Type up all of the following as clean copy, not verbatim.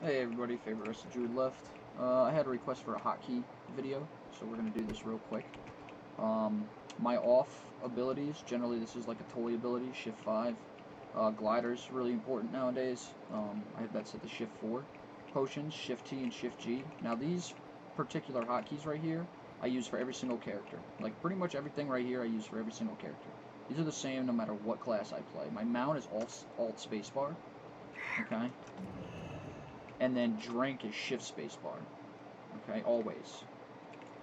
Hey everybody, favorite rest of Druid left. I had a request for a hotkey video, so we're going to do this real quick. My off abilities, generally this is like a Tully ability, shift 5. Glider's really important nowadays. I have that set to shift 4. Potions, shift T and shift G. Now these particular hotkeys right here, I use for every single character. Like pretty much everything right here I use for every single character. These are the same no matter what class I play. My mount is alt spacebar, okay? And then drink is shift spacebar. Okay, always.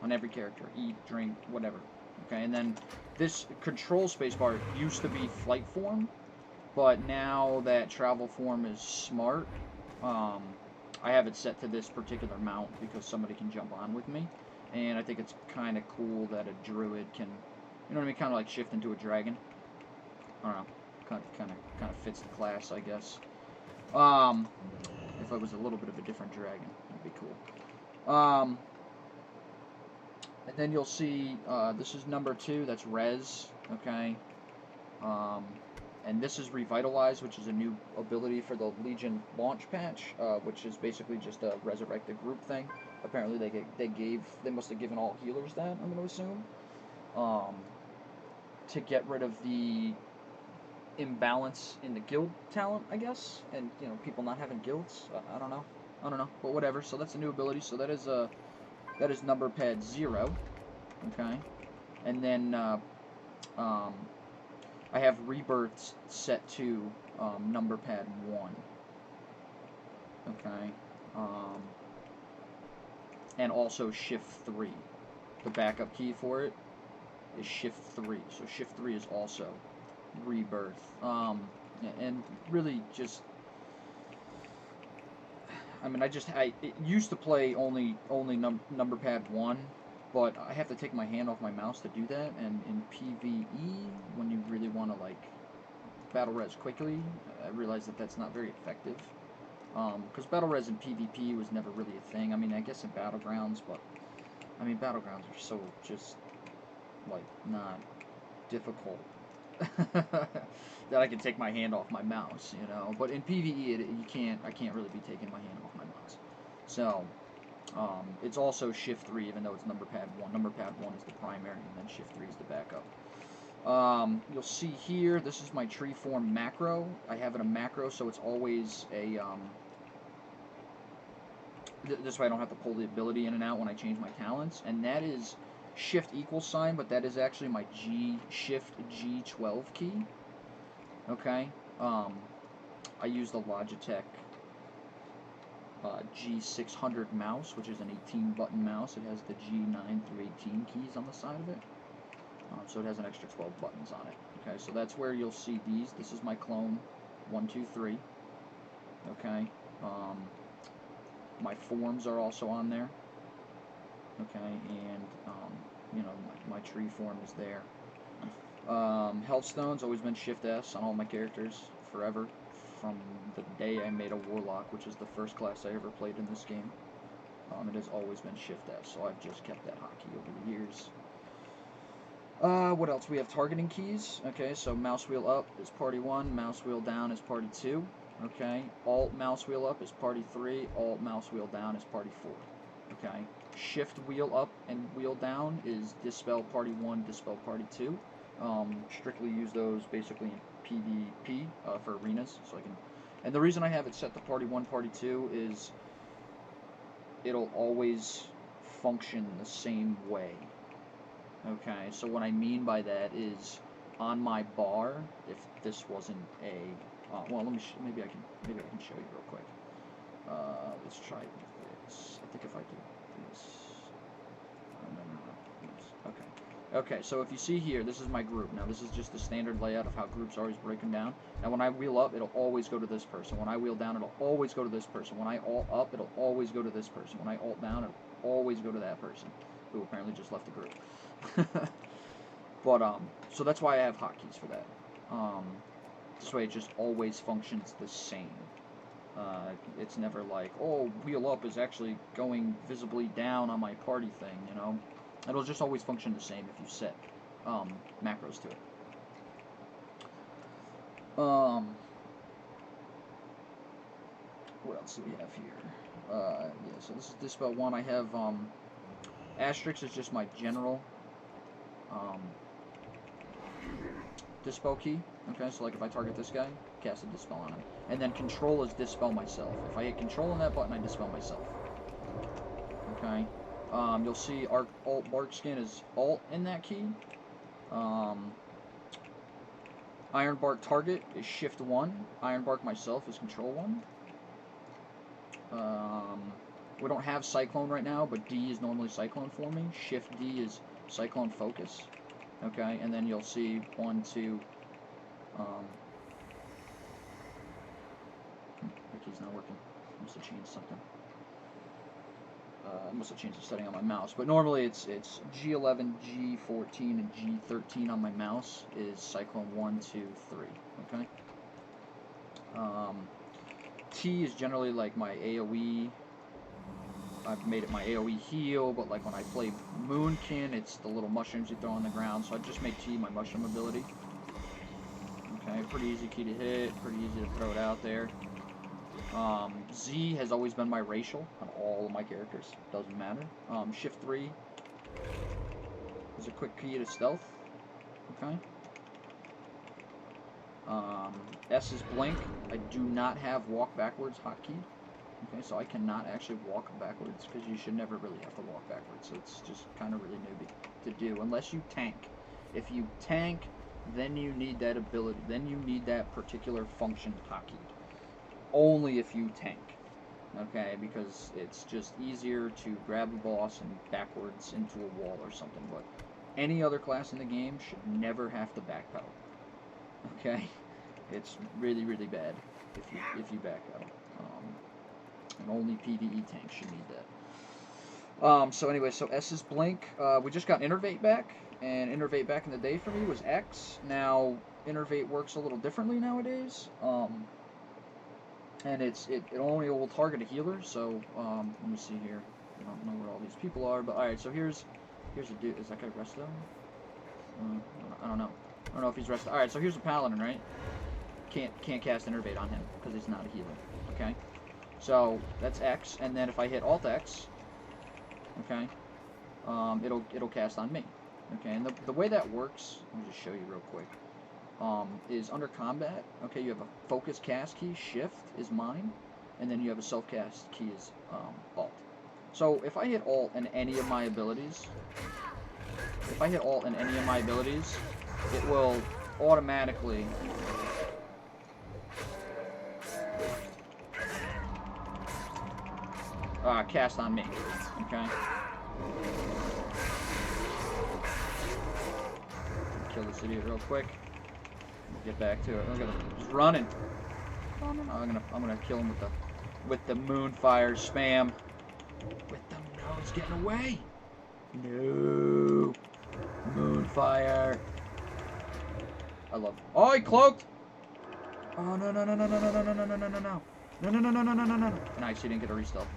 On every character. Eat, drink, whatever. Okay, and then this control spacebar used to be flight form, but now that travel form is smart, I have it set to this particular mount because somebody can jump on with me. And I think it's kind of cool that a druid can, you know what I mean, kind of like shift into a dragon. I don't know, kind of fits the class, I guess. If I was a little bit of a different dragon, that'd be cool. And then you'll see this is number 2. That's res. Okay. And this is revitalize, which is a new ability for the Legion launch patch, which is basically just a resurrect the group thing. Apparently they must have given all healers that, I'm going to assume, to get rid of the imbalance in the guild talent, I guess, and people not having guilds. I don't know, but whatever. So that's a new ability. So that is number pad 0. Okay, and then I have rebirths set to number pad 1. Okay, and also shift 3. The backup key for it is shift 3. So shift 3 is also rebirth. And really just, I mean, I used to play only number pad 1, but I have to take my hand off my mouse to do that, and in PvE, when you really want to, like, battle res quickly, I realized that that's not very effective, because battle res in PvP was never really a thing. I mean, I guess in Battlegrounds, but, I mean, Battlegrounds are so just, like, not difficult that I can take my hand off my mouse, but in PvE, I can't really be taking my hand off my mouse, so, it's also shift 3, even though it's number pad 1. Number pad 1 is the primary, and then shift 3 is the backup. You'll see here, this is my tree form macro. I have it a macro, so it's always a, this way I don't have to pull the ability in and out when I change my talents, and that is shift equal sign, but that is actually my shift G12 key. Okay, I use the Logitech G600 mouse, which is an 18-button mouse. It has the G9 through 18 keys on the side of it, so it has an extra 12 buttons on it. Okay, so that's where you'll see these. This is my clone 1, 2, 3. Okay, my forms are also on there. Okay, and my tree form is there. Healthstone's always been shift S on all my characters forever, from the day I made a warlock, which is the first class I ever played in this game. It has always been shift S, so I've just kept that hotkey over the years. What else? We have targeting keys. Okay, so mouse wheel up is party 1, mouse wheel down is party 2. Okay, alt mouse wheel up is party 3, alt mouse wheel down is party 4. Okay, shift wheel up and wheel down is dispel party 1, dispel party 2. Strictly use those basically in PvP for arenas, so I can. And the reason I have it set to party 1, party 2 is it'll always function the same way. Okay, so what I mean by that is on my bar, if this wasn't a, well, maybe I can show you real quick. Let's try this. I think if I do this, no. Okay, so if you see here, this is my group. Now this is just the standard layout of how groups always break them down. Now when I wheel up, it'll always go to this person. When I wheel down, it'll always go to this person. When I alt up, it'll always go to this person. When I alt down, it'll always go to that person, who apparently just left the group. But, so that's why I have hotkeys for that. This way it just always functions the same. It's never like, oh, wheel up is actually going visibly down on my party thing, It'll just always function the same if you set macros to it. What else do we have here? Yeah, so this is Dispel 1. I have, Asterisk is just my general, Dispel key. Okay, so like if I target this guy, cast a Dispel on him. And then Control is Dispel myself. If I hit Control on that button, I Dispel myself. Okay. You'll see Alt Bark Skin is Alt in that key. Iron Bark Target is Shift 1. Iron Bark myself is Control 1. We don't have Cyclone right now, but D is normally Cyclone for me. Shift D is Cyclone Focus. Okay, and then you'll see 1, 2. The key's not working. I must have changed something. I must have changed the setting on my mouse. But normally it's G11, G14, and G13 on my mouse is Cyclone 1, 2, 3. Okay. T is generally like my AoE. I've made it my AoE heal, but like when I play Moonkin, it's the little mushrooms you throw on the ground, so I just make T my mushroom ability. Okay, pretty easy key to hit, pretty easy to throw it out there. Z has always been my racial on all of my characters, doesn't matter. Shift 3 is a quick key to stealth. Okay. S is blink. I do not have walk backwards hotkey. Okay, so I cannot actually walk backwards, because you should never really have to walk backwards, so it's just kind of really newbie to do, unless you tank. If you tank, then you need that ability, then you need that particular function hotkeyed. Only if you tank, okay, because it's just easier to grab a boss and backwards into a wall or something, but any other class in the game should never have to backpedal, okay? It's really, really bad if you backpedal. And only PvE tanks should need that. So anyway, so S is blink. We just got Innervate back, and Innervate back in the day for me was X. Now Innervate works a little differently nowadays, and it only will target a healer. So let me see here. I don't know where all these people are, but all right. So here's a dude. Is that guy Resto? I don't know. I don't know if he's Resto. All right. So here's a Paladin, right? Can't cast Innervate on him because he's not a healer. Okay. So that's X, and then if I hit Alt X, okay, it'll cast on me, okay. And the way that works, let me just show you real quick, is under combat. Okay, you have a focus cast key, Shift is mine, and then you have a self cast key is Alt. So if I hit Alt in any of my abilities, it will automatically cast on me, okay? Kill this idiot real quick. Get back to it. Look at him, he's running. Oh, no, I'm gonna kill him with the Moonfire spam. With the no, he's getting away. No, Moonfire. I love. Oh, he cloaked. Oh no. Nice, he didn't get a restealth.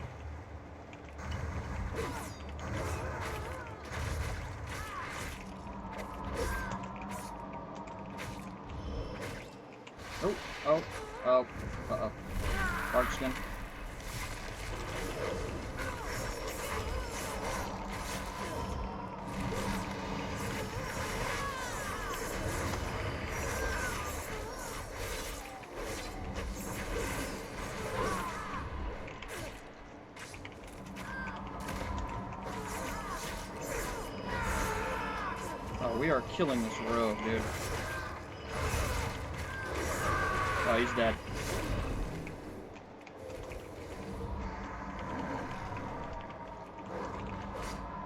Oh. Uh-oh. Barkskin. Oh, we are killing this rogue, dude. Oh, he's dead.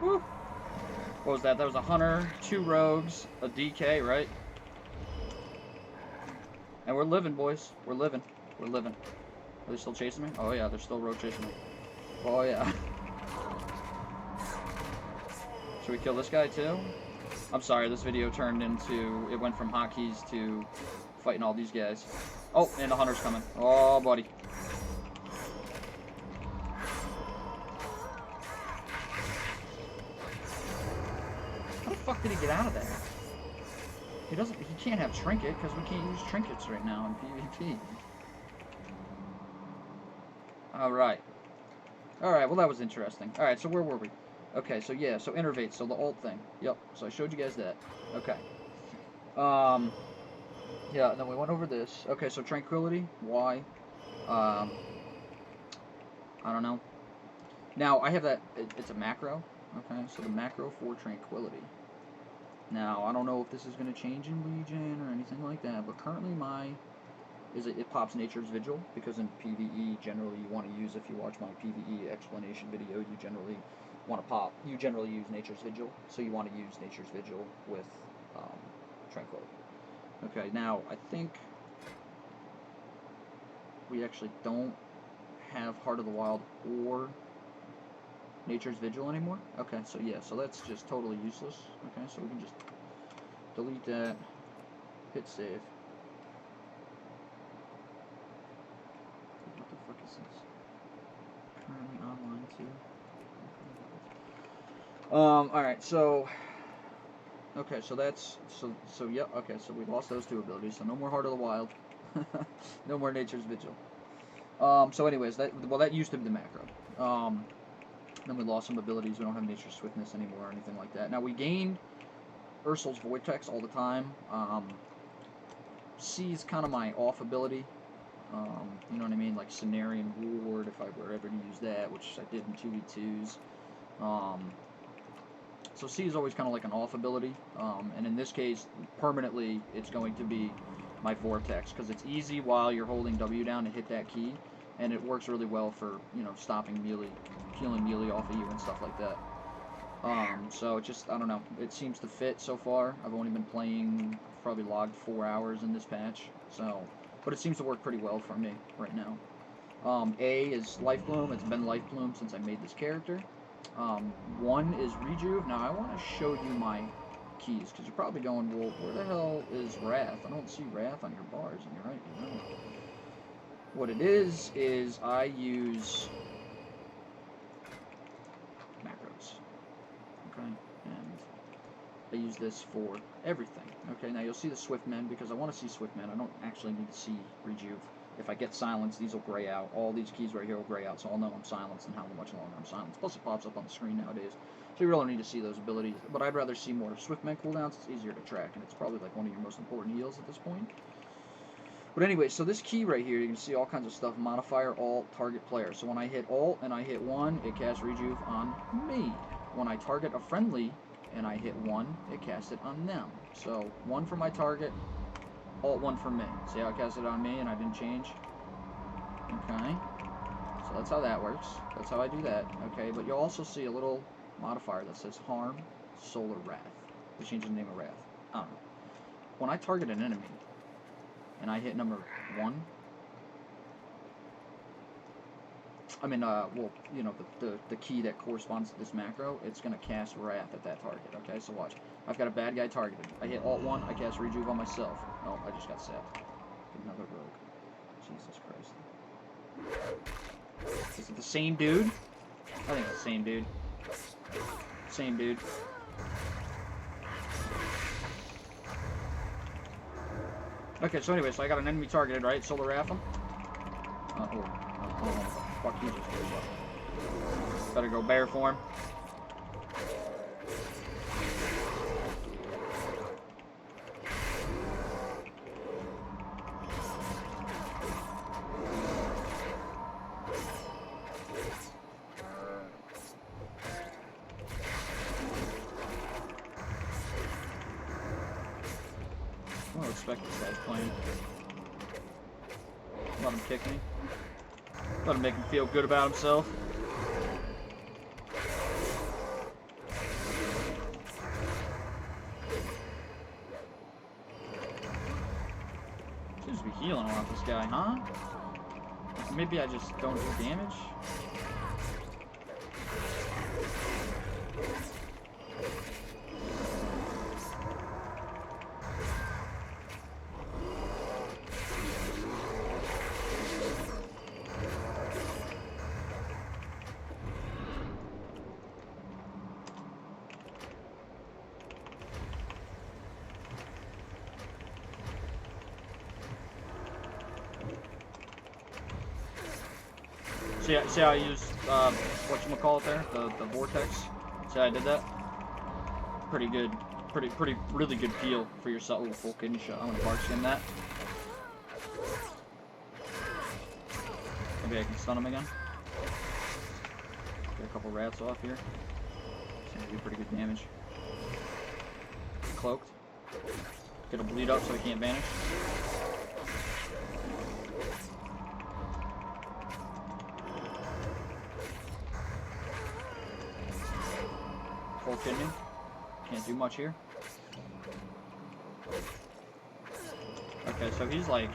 Woo. What was that? That was a hunter, 2 rogues, a DK, right? And we're living, boys. We're living. Are they still chasing me? Oh yeah, they're still rogue chasing me. Oh yeah. Should we kill this guy too? I'm sorry, this video turned into, it went from HotKeys to fighting all these guys. Oh, and the hunter's coming. Oh, buddy. How the fuck did he get out of there? He can't have Trinket, because we can't use Trinkets right now in PvP. Alright. Alright, well that was interesting. Alright, so where were we? Okay, so yeah, so innervate, so the alt thing. Yep, so I showed you guys that. Okay. Yeah, and then we went over this. Okay, so tranquility, why? I don't know. Now, I have that, it's a macro. Okay, so the macro for tranquility. Now, I don't know if this is going to change in Legion or anything like that, but currently it pops Nature's Vigil, because in PvE, generally you want to use, if you watch my PvE explanation video, you generally use Nature's Vigil, so you want to use Nature's Vigil with Tranquility. Okay, now, I think we actually don't have Heart of the Wild or Nature's Vigil anymore. Okay, so yeah, so that's just totally useless. Okay, so we can just delete that, hit save. What the fuck is this? Currently online too. Alright, so okay, so that's yeah, okay, so we lost those two abilities, so no more Heart of the Wild. No more Nature's Vigil. So anyways, that used to be the macro. Then we lost some abilities. We don't have Nature's Swiftness anymore or anything like that. Now we gained Ursul's Vortex all the time. C is kind of my off ability. You know what I mean? Like Cenarian Ward, if I were ever to use that, which I did in 2v2s. So C is always kind of like an off ability. And in this case, permanently, it's going to be my Vortex, because it's easy while you're holding W down to hit that key, and it works really well for, you know, stopping melee, healing melee off of you and stuff like that. So it just, I don't know, it seems to fit so far. I've only been playing, probably logged 4 hours in this patch, so, but it seems to work pretty well for me right now. A is Life Bloom. It's been Life Bloom since I made this character. 1 is Rejuve. Now I want to show you my keys, because you're probably going, well, where the hell is Wrath? I don't see Wrath on your bars, and you're right, you don't. What it is I use macros, okay, and I use this for everything, okay. Now you'll see the Swift Men, because I want to see Swift Men. I don't actually need to see Rejuve. If I get silenced, these will gray out. All these keys right here will gray out, so I'll know I'm silenced and how much longer I'm silenced. Plus it pops up on the screen nowadays, so you really don't need to see those abilities, but I'd rather see more Swift Men cooldowns. It's easier to track, and it's probably like one of your most important heals at this point. But anyway, so this key right here, you can see all kinds of stuff. Modifier, alt, target player. So when I hit alt and I hit 1, it casts Rejuve on me. When I target a friendly and I hit 1, it casts it on them. So 1 for my target, alt 1 for me. See how it cast it on me and I didn't change? Okay. So that's how that works. That's how I do that. Okay, but you'll also see a little modifier that says Harm, Solar Wrath. We changed the name of Wrath. I don't know. When I target an enemy, and I hit number 1, I mean, well, you know, the key that corresponds to this macro, it's going to cast Wrath at that target, okay? So watch. I've got a bad guy targeted. I hit alt 1, I cast Rejuve on myself. Oh, I just got sapped. Another rogue. Jesus Christ. Is it the same dude? I think it's the same dude. Same dude. Okay, so anyway, so I got an enemy targeted, right? Solar Wrath him. Fuck, he just goes up. Better go bear form. I don't expect this guy's playing. Let him kick me. Let him make him feel good about himself. Seems to be healing a lot, this guy, huh? Maybe I just don't do damage? See how I used, whatchamacallit there? The vortex? See how I did that? Pretty good. Really good peel for yourself. Ooh, full kidney shot. I'm gonna bark skin that. Maybe I can stun him again. Get a couple rats off here. It's gonna do pretty good damage. Cloaked. Get a bleed up so he can't vanish. Full kidney. Can't do much here. Okay, so he's like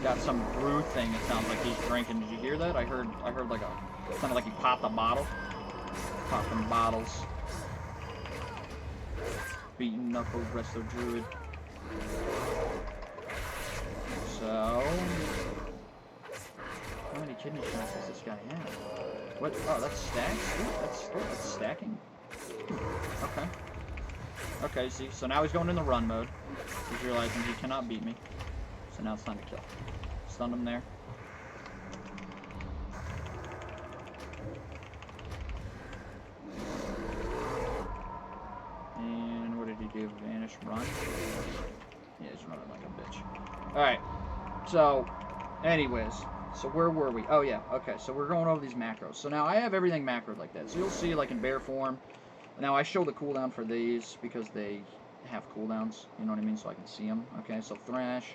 got some brew thing. It sounds like he's drinking. Did you hear that? I heard like a kind of like he popped a bottle. Popping bottles. Beating knuckle resto druid. So how many kidney shots does this guy have? What? Oh, that's stacks. Ooh, that's stacking. Okay. Okay, see, so now he's going in the run mode. He's realizing he cannot beat me. So now it's time to kill. Stun him there. And what did he do? Vanish, run? Yeah, he's running like a bitch. Alright, so, anyways, so where were we? Oh yeah, okay, so we're going over these macros. So now I have everything macroed like that. So you'll see, like in bear form, now I show the cooldown for these because they have cooldowns, you know what I mean, so I can see them. Okay, so Thrash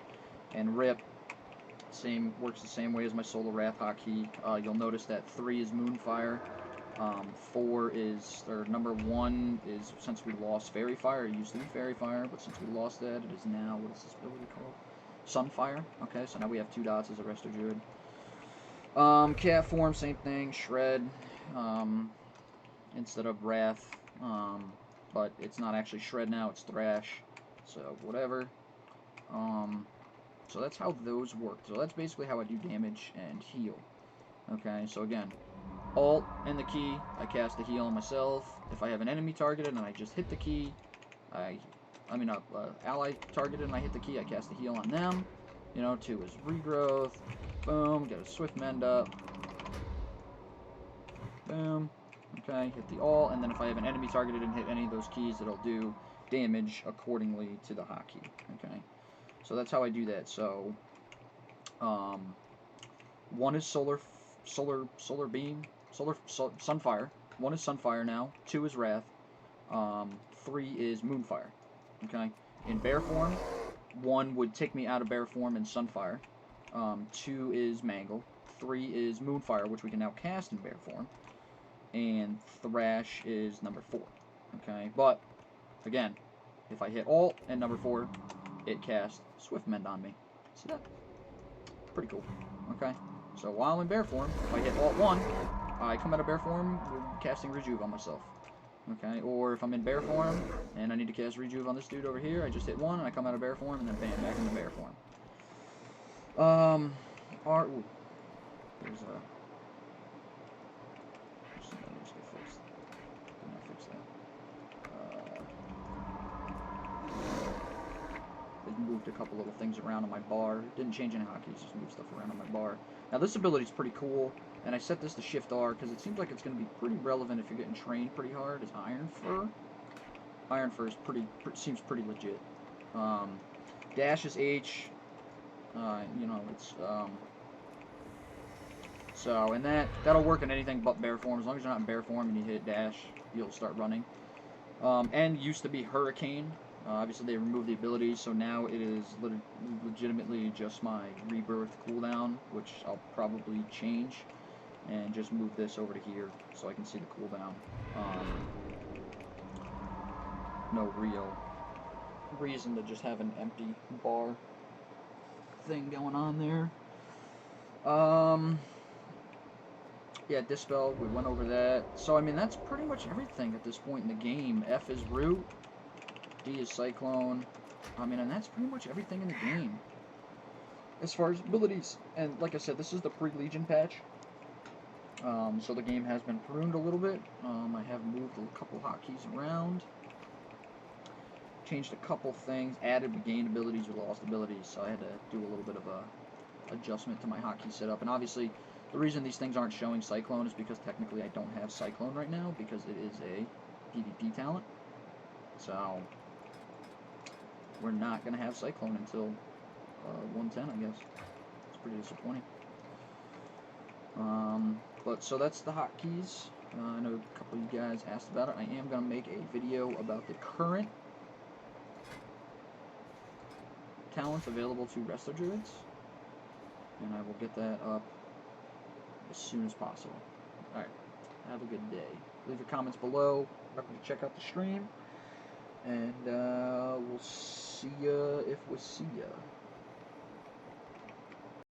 and Rip, works the same way as my Solar Wrath hotkey. You'll notice that 3 is Moonfire, 4 is, or number 1 is, since we lost Fairy Fire, it used to be Fairy Fire, but since we lost that, it is now, what is this ability called? Sunfire. Okay, so now we have 2 dots as a Resto Druid. Cat form, same thing, Shred, instead of Wrath. But it's not actually Shred now, it's Thrash, so whatever. So that's how those work. So that's basically how I do damage and heal. Okay, so again, Alt and the key, I cast the heal on myself. If I have an enemy targeted and I just hit the key, ally targeted and I hit the key, I cast the heal on them. You know, 2 is regrowth. Boom, get a swift mend up. Boom. Okay, hit the all, and then if I have an enemy targeted and hit any of those keys, it'll do damage accordingly to the hotkey. Okay, so that's how I do that. So, 1 is solar beam, sunfire. 1 is sunfire now. 2 is wrath. 3 is moonfire. Okay, in bear form, 1 would take me out of bear form in sunfire. 2 is mangle. 3 is moonfire, which we can now cast in bear form. And Thrash is number 4, okay? But, again, if I hit Alt and number 4, it casts Swift Mend on me. See that? Pretty cool, okay? So while in bear form, if I hit Alt 1, I come out of bear form with casting Rejuve on myself, okay? Or if I'm in bear form and I need to cast Rejuve on this dude over here, I just hit 1 and I come out of bear form and then bam, back into bear form. Ooh, there's a... Moved a couple little things around on my bar. Didn't change any hotkeys, just moved stuff around on my bar. Now this ability is pretty cool, and I set this to Shift R because it seems like it's going to be pretty relevant if you're getting trained pretty hard. Is Iron Fur. Iron Fur is seems pretty legit. Dash is H. You know, it's so, and that'll work in anything but bear form. As long as you're not in bear form and you hit dash, you'll start running. And used to be Hurricane. Obviously they removed the abilities, so now it is legitimately just my rebirth cooldown, which I'll probably change and just move this over to here so I can see the cooldown. No real reason to just have an empty bar thing going on there. Yeah, Dispel, we went over that. So, I mean, that's pretty much everything at this point in the game. F is Root. D is Cyclone. I mean, and that's pretty much everything in the game. As far as abilities. And like I said, this is the pre-Legion patch. So the game has been pruned a little bit. I have moved a couple hotkeys around. Changed a couple things. Added, we gained abilities, we lost abilities. So I had to do a little bit of a adjustment to my hotkey setup. And obviously, The reason these things aren't showing Cyclone is because technically I don't have Cyclone right now because it is a PvP talent. So we're not going to have Cyclone until 110, I guess. It's pretty disappointing. But so that's the hotkeys. I know a couple of you guys asked about it. I am going to make a video about the current talents available to Wrestler Druids, and I will get that up as soon as possible. Alright, have a good day. Leave your comments below. Remember to check out the stream, and we'll see ya if we see ya.